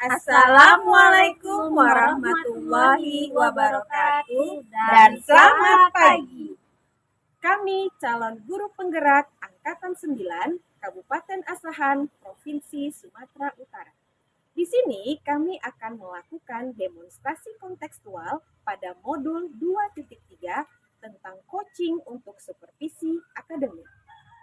Assalamualaikum warahmatullahi wabarakatuh dan selamat pagi. Kami calon guru penggerak Angkatan 9 Kabupaten Asahan, Provinsi Sumatera Utara. Di sini kami akan melakukan demonstrasi kontekstual pada modul 2.3 tentang coaching untuk supervisi akademik.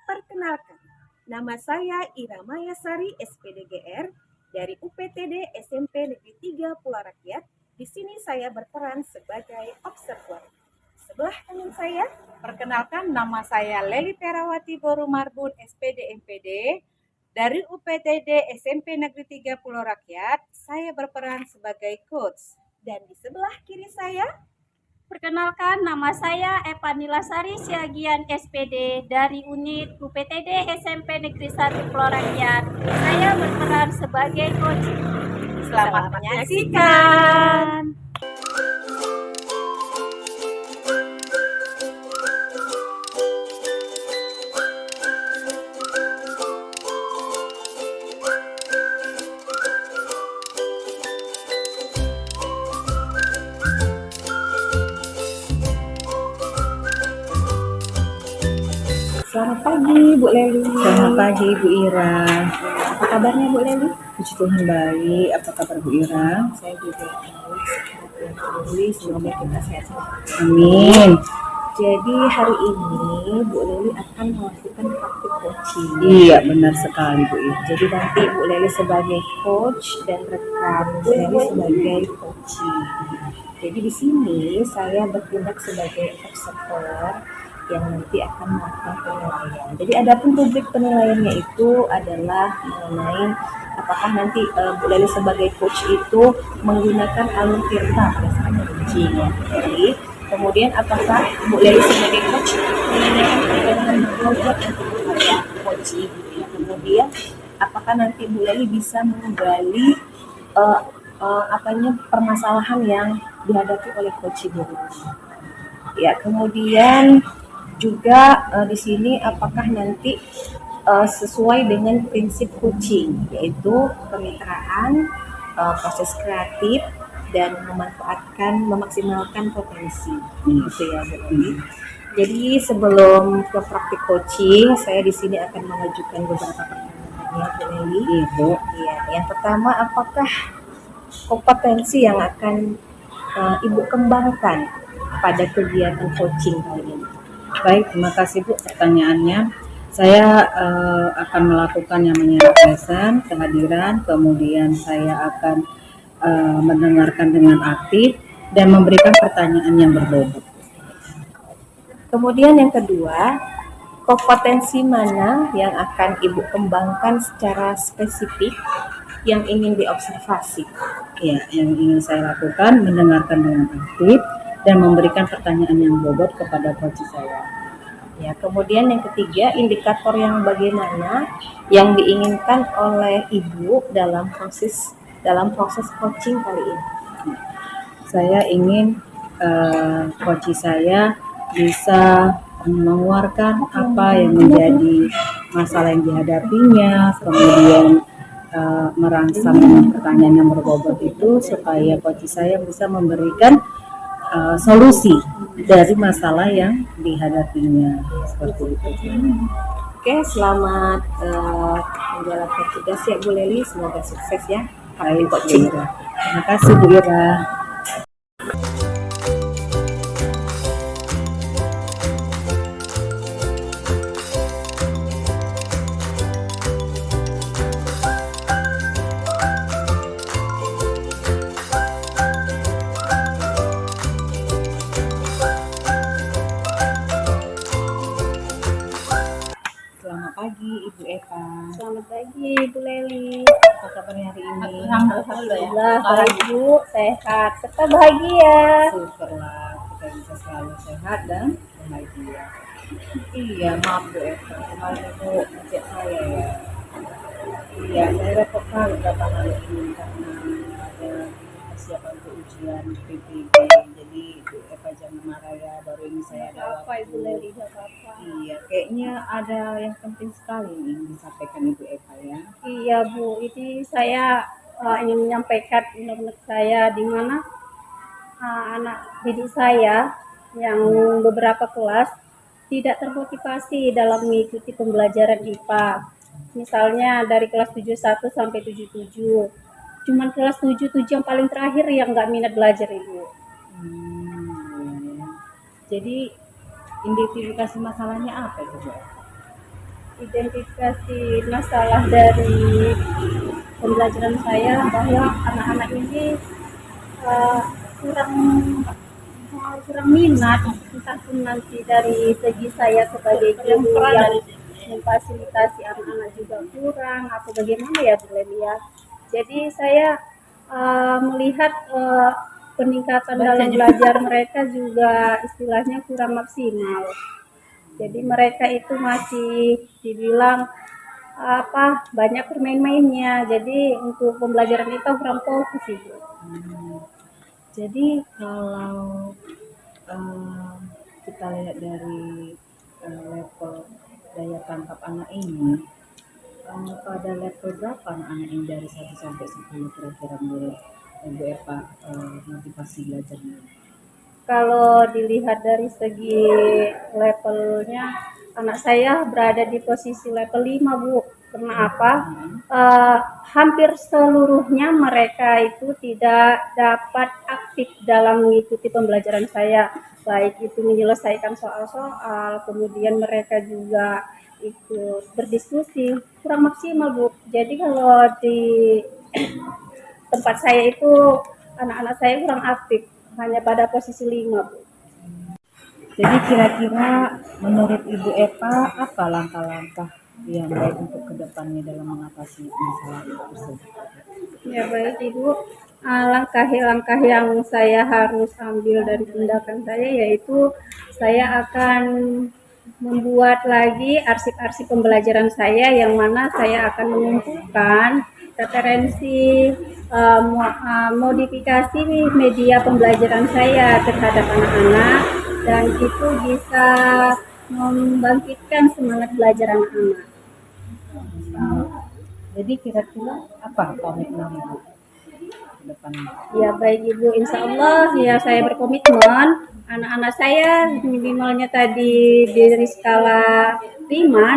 Perkenalkan, nama saya Ira Maya Sari, SPDGR, dari UPTD SMP Negeri 3 Pulau Rakyat. Di sini saya berperan sebagai observer. Sebelah kanan saya, perkenalkan nama saya Leli Perawati Boru Marbun, SPD MPD, dari UPTD SMP Negeri 3 Pulau Rakyat. Saya berperan sebagai coach. Dan di sebelah kiri saya, perkenalkan nama saya Evanila Sari Siagian SPD dari unit UPTD SMP Negeri 1 Pulau Rakyat. Saya berperan sebagai coach. Selamat menyaksikan. Selamat pagi Bu Leli. Selamat pagi Bu Ira. Apa kabarnya Bu Leli? Puji Tuhan baik. Apa kabar Bu Ira? Saya juga baik. Semoga kita sehat-sehat. Amin. Jadi hari ini Bu Leli akan melakukan praktik coaching. Iya benar sekali Bu Ira. Jadi nanti Bu Leli sebagai coach dan rekan Bu Leli sebagai coaching. Jadi di sini saya bertindak sebagai observer yang nanti akan melakukan penilaian. Jadi adapun rubrik penilaiannya itu adalah mengenai apakah nanti Bu Leli sebagai coach itu menggunakan alur tirta pada saat coaching ya. Jadi kemudian apakah Bu Leli sebagai coach menggunakan pegangan belajar untuk kepada coaching ya. Kemudian apakah nanti Bu Leli bisa menggali permasalahan yang dihadapi oleh coach Bu Leli. Ya, kemudian juga di sini apakah nanti sesuai dengan prinsip coaching, yaitu kemitraan, proses kreatif, dan memaksimalkan potensi. Gitu ya, Jadi sebelum ke praktik coaching, saya di sini akan mengajukan beberapa pertanyaan Bu Leli. Ibu. Iya, yang pertama, apakah kompetensi yang akan Ibu kembangkan pada kegiatan coaching kali ini? Baik, terima kasih Bu pertanyaannya. Saya akan melakukan yang namanya reflection, kehadiran, kemudian saya akan mendengarkan dengan aktif dan memberikan pertanyaan yang berbobot. Kemudian yang kedua, kompetensi mana yang akan Ibu kembangkan secara spesifik yang ingin diobservasi? Ya, yang ingin saya lakukan mendengarkan dengan aktif dan memberikan pertanyaan yang bobot kepada coach saya. Ya, kemudian yang ketiga, indikator yang bagaimana yang diinginkan oleh Ibu dalam proses coaching kali ini? Saya ingin coach saya bisa mengeluarkan apa yang menjadi masalah yang dihadapinya, kemudian merangsang dengan pertanyaan yang berbobot itu supaya coach saya bisa memberikan solusi dari masalah yang dihadapinya, seperti itu. Oke, selamat menjalankan tugas ya Bu Leli, semoga sukses ya. Baik, Bu Ira. Terima kasih Bu Ira. Selamat pagi Ibu Eva. Selamat pagi Bu Leli. Apa kabarnya hari ini? Alhamdulillah baik Bu, sehat serta bahagia. Syukurlah kita bisa selalu sehat dan bahagia. Iya, maaf Bu Eva, kemarin Ibu ngecek saya ya. Iya, saya repot kali beberapa hari ini karena ada persiapan untuk ujian PPG. Jadi Bu Eva jangan marah ya, baru ini saya ada Apa Ibu Leli, gak apa-apa. Iya, kayaknya ada yang penting sekali nih disampaikan Ibu Eva ya. Iya Bu, ini saya ingin menyampaikan unek-unek saya di mana anak didik saya yang beberapa kelas tidak termotivasi dalam mengikuti pembelajaran IPA. Misalnya dari kelas 71 sampai 77. Cuman kelas 77 yang paling terakhir yang nggak minat belajar, Ibu. Ya. Jadi identifikasi masalahnya apa itu, Bu? Identifikasi masalah dari pembelajaran saya bahwa anak-anak ini eh, kurang kurang minat, entah pun nanti dari segi saya sebagai guru yang memfasilitasi anak-anak juga kurang atau bagaimana ya Bu Leli ya. Jadi saya melihat peningkatan dalam belajar mereka juga istilahnya kurang maksimal. Jadi mereka itu masih dibilang banyak bermain-mainnya. Jadi untuk pembelajaran itu kurang fokus Ibu. Jadi kalau kita lihat dari level daya tangkap anak ini, pada level berapa anak-anak ini dari 1 sampai 10 kira-kira menurut Ibu Eva motivasi belajarnya? Kalau dilihat dari segi levelnya, anak saya berada di posisi level 5 Bu. Karena apa? Hampir seluruhnya mereka itu tidak dapat aktif dalam mengikuti pembelajaran saya. Baik itu menyelesaikan soal-soal, kemudian mereka juga ikut berdiskusi. Kurang maksimal Bu. Jadi kalau di tempat saya itu anak-anak saya kurang aktif, hanya pada posisi 5 Bu. Jadi kira-kira menurut Ibu Eva apa langkah-langkah yang baik untuk kedepannya dalam mengatasi masalah tersebut? Ya baik Ibu, langkah-langkah yang saya harus ambil dari tindakan saya yaitu saya akan membuat lagi arsip-arsip pembelajaran saya yang mana saya akan mengumpulkan referensi modifikasi media pembelajaran saya terhadap anak-anak dan itu bisa membangkitkan semangat belajar anak-anak. Jadi kira-kira apa komitmen Ibu ke depannya? Ya baik Ibu, insya Allah ya saya berkomitmen anak-anak saya minimalnya tadi dari skala 5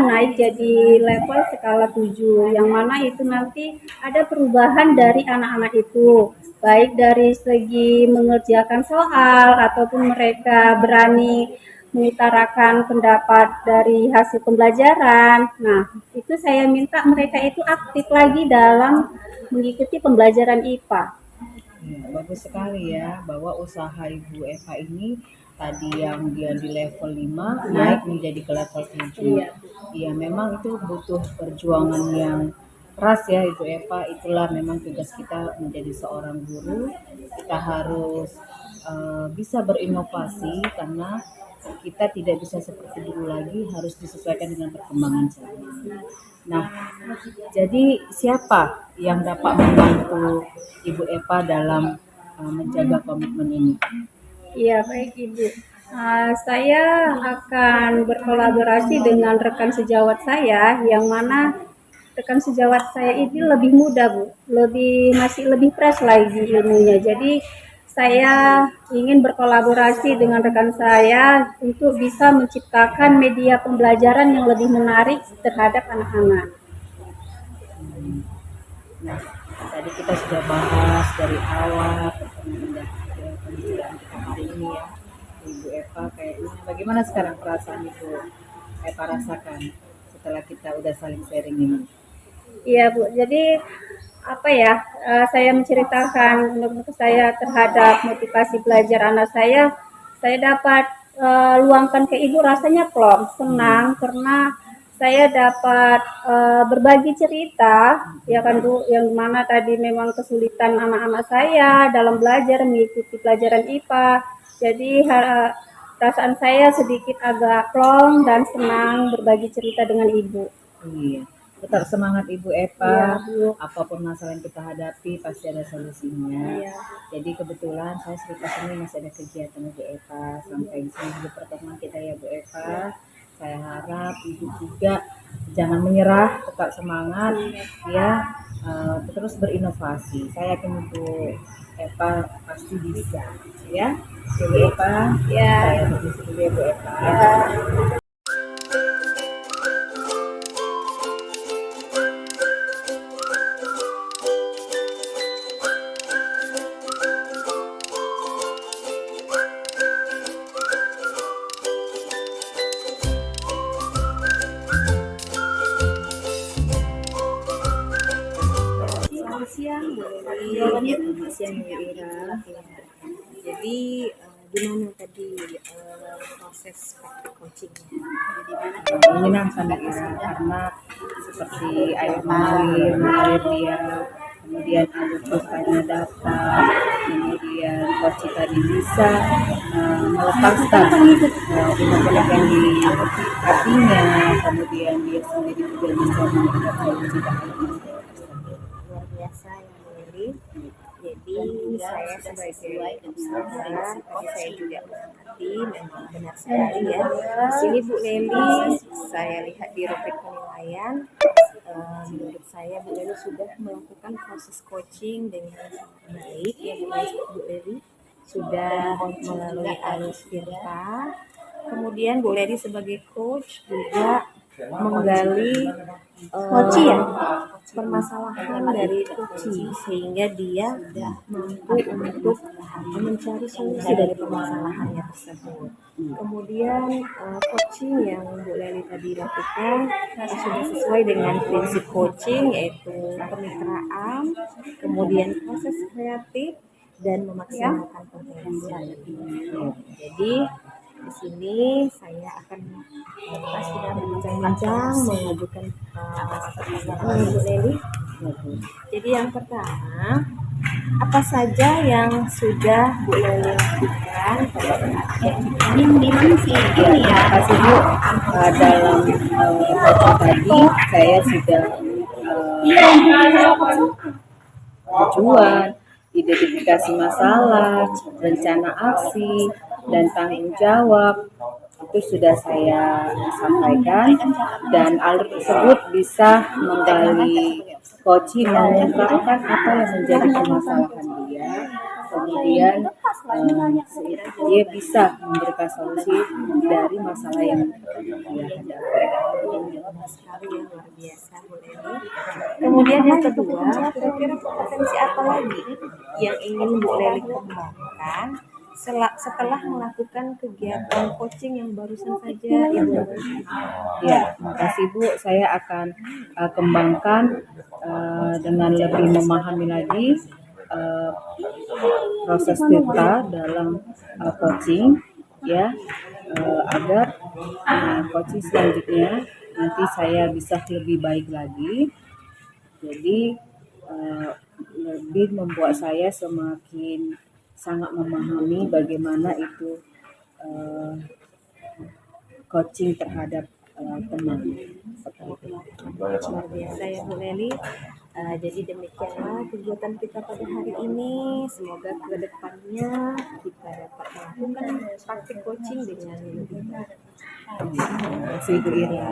naik jadi level skala 7 yang mana itu nanti ada perubahan dari anak-anak itu baik dari segi mengerjakan soal ataupun mereka berani mengutarakan pendapat dari hasil pembelajaran. Nah, itu saya minta mereka itu aktif lagi dalam mengikuti pembelajaran IPA. Ya, bagus sekali ya bahwa usaha Ibu Eva ini tadi yang dia di level 5 naik menjadi ke level 7. Iya, memang itu butuh perjuangan yang keras ya Ibu Eva. Itulah memang tugas kita menjadi seorang guru. Kita harus bisa berinovasi karena kita tidak bisa seperti dulu lagi, harus disesuaikan dengan perkembangan zaman. Nah, jadi siapa yang dapat membantu Ibu Eva dalam menjaga komitmen ini? Iya, baik Ibu. Saya akan berkolaborasi dengan rekan sejawat saya, yang mana rekan sejawat saya ini lebih muda, Bu. Masih lebih fresh lagi ilmunya. Jadi saya ingin berkolaborasi dengan rekan saya untuk bisa menciptakan media pembelajaran yang lebih menarik terhadap anak-anak. Nah, tadi kita sudah bahas dari awal pertemuan pembelajaran kita hari ini ya, Ibu Eva. Kayaknya bagaimana sekarang perasaan Ibu Eva rasakan setelah kita udah saling sharing ini? Iya Bu, jadi saya menceritakan untuk saya terhadap motivasi belajar anak saya dapat luangkan ke Ibu, rasanya plong, senang karena saya dapat berbagi cerita ya kan Bu, yang mana tadi memang kesulitan anak-anak saya dalam belajar mengikuti pelajaran IPA. Jadi perasaan saya sedikit agak plong dan senang berbagi cerita dengan Ibu. Iya. Tetap semangat Ibu Eva, apapun masalah yang kita hadapi pasti ada solusinya. Iya. Jadi kebetulan saya cerita sini masih ada kegiatan Ibu Eva sampai sini dulu pertemuan kita ya Bu Eva. Saya harap Ibu juga jangan menyerah, tetap semangat ya, terus berinovasi. Saya yakin Bu Eva pasti bisa ya. Bu Eva, saya permisi dulu ya Bu Eva. Selamat siang, Bu Leli. Selamat siang, Bu Ira. Jadi, gimana tadi proses praktik coachingnya? Menyenangkan ya, karena seperti air mengalir dia, kemudian alur tadi datang, kemudian coach tadi bisa melepaskan unek-unek yang di hatinya, kemudian dia sendiri juga bisa mendapatkan cita-cita. Luar biasa ya, Bu Leli. Jadi saya sebagai observer, tadi saya juga mengerti, memang benar sekali ya. Di sini Bu Leli, saya lihat di rubrik penilaian, menurut saya Bu Leli sudah melakukan proses coaching dengan sangat baik ya Bu Leli. Sudah melalui alur tirta. Kemudian Bu Leli sebagai coach juga menggali permasalahan dari coaching sehingga dia mampu untuk mencari solusi dari permasalahannya tersebut. Kemudian coaching yang Bu Leli tadi lakukan sudah sesuai dengan prinsip coaching, yaitu kemitraan, kemudian proses kreatif dan memaksimalkan potensi. Jadi di sini saya akan sudah berbincang-bincang mengajukan pertanyaan Bu Leli. Jadi yang pertama, apa saja yang sudah Bu Leli lakukan pada saat Ini sih ini ya. Kasih Bu, dalam tadi saya sudah tujuan, identifikasi masalah, rencana aksi, dan tanggung jawab itu sudah saya sampaikan, dan alur tersebut bisa menggali coaching mengungkapkan apa yang menjadi permasalahan dia, kemudian dia bisa memberikan solusi dari masalah yang dia hadapi. sekali yang luar biasa Bu Leli. Kemudian yang kedua, kira-kira potensi apa lagi yang ingin Bu Leli kembangkan setelah melakukan kegiatan coaching yang barusan saja Ibu? Ya, terima kasih Bu. Saya akan kembangkan dengan lebih memahami lagi proses tirta dalam coaching ya, agar coaching selanjutnya nanti saya bisa lebih baik lagi. Jadi lebih membuat saya semakin sangat memahami bagaimana itu coaching terhadap teman. Luar biasa ya Bu Leli. Jadi demikianlah kegiatan kita pada hari ini. Semoga ke depannya kita dapat melakukan praktik coaching dengan lebih baik. Terima kasih Bu Ira.